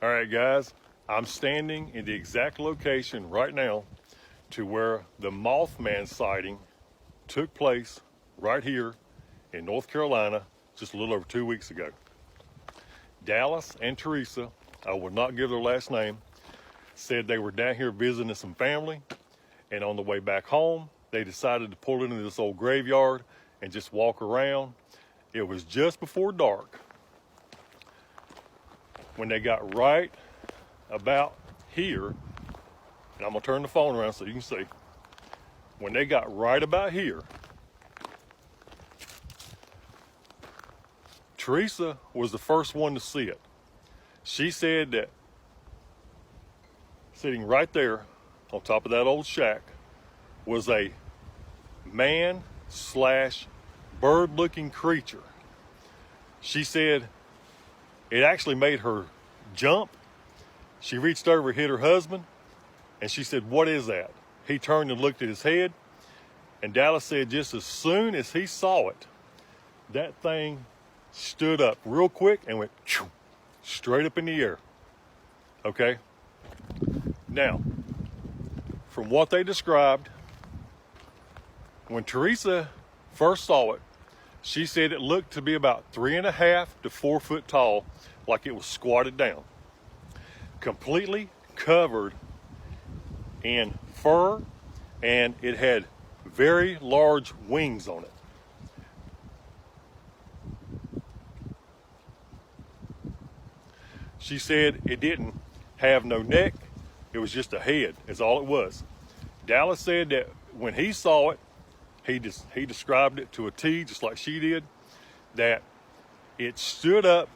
All right, guys, I'm standing in the exact location right now to where the Mothman sighting took place right here in North Carolina just a little over 2 weeks ago. Dallas and Teresa, I will not give their last name, said they were down here visiting some family, and on the way back home, they decided to pull into this old graveyard and just walk around. It was just before dark when they got right about here, and I'm gonna turn the phone around so you can see. When they got right about here, Teresa was the first one to see it. She said that sitting right there on top of that old shack was a man slash bird looking creature. She said it actually made her jump. She reached over, hit her husband, and she said, "What is that?" He turned and looked at his head, and Dallas said just as soon as he saw it, that thing stood up real quick and went straight up in the air. Okay? Now, from what they described, when Teresa first saw it, she said it looked to be about 3.5 to 4 foot tall, like it was squatted down, completely covered in fur, and it had very large wings on it. She said it didn't have no neck, it was just a head, is all it was. Dallas said that when he saw it, he described it to a T, just like she did, that it stood up,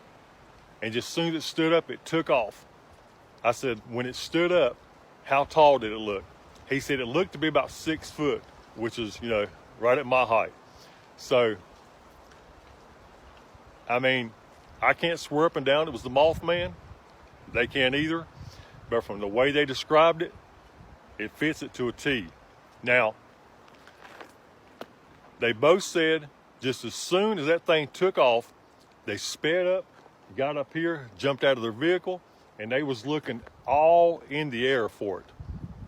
and just as soon as it stood up, it took off. I said, when it stood up, how tall did it look? He said it looked to be about 6 foot, which is, right at my height. So, I mean, I can't swear up and down it was the Mothman. They can't either. But from the way they described it, it fits it to a T. Now, they both said just as soon as that thing took off, they sped up, got up here, jumped out of their vehicle, and they was looking all in the air for it.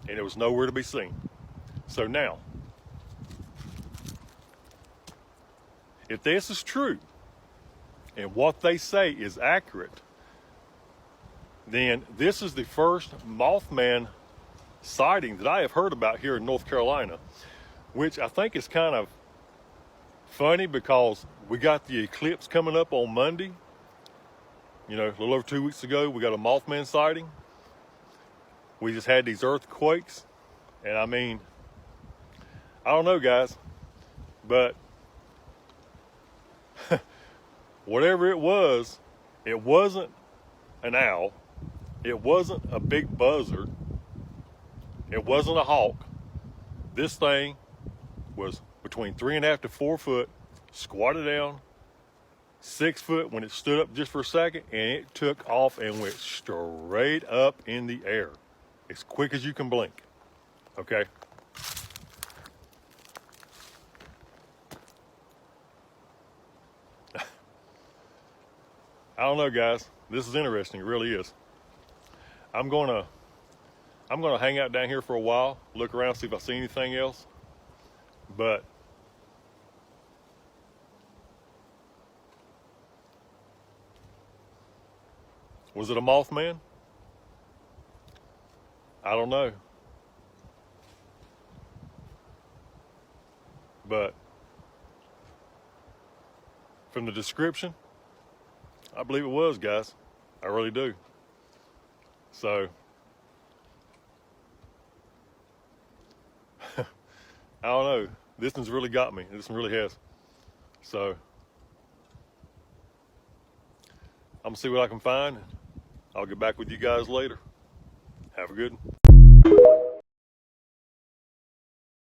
And it was nowhere to be seen. So now, if this is true, and what they say is accurate, then this is the first Mothman sighting that I have heard about here in North Carolina, which I think is kind of funny because we got the eclipse coming up on Monday. A little over 2 weeks ago, we got a Mothman sighting. We just had these earthquakes, and I mean, I don't know, guys, but whatever it wasn't an owl, it wasn't a big buzzard, it wasn't a hawk. This thing was between 3.5 to 4 foot, squatted down, 6 foot when it stood up just for a second, and it took off and went straight up in the air as quick as you can blink. Okay? I don't know, guys. This is interesting. It really is. I'm gonna hang out down here for a while, look around, see if I see anything else. But was it a Mothman? I don't know. But from the description, I believe it was, guys. I really do. So, I don't know. This one's really got me. This one really has. So, I'm gonna see what I can find. I'll get back with you guys later. Have a good one.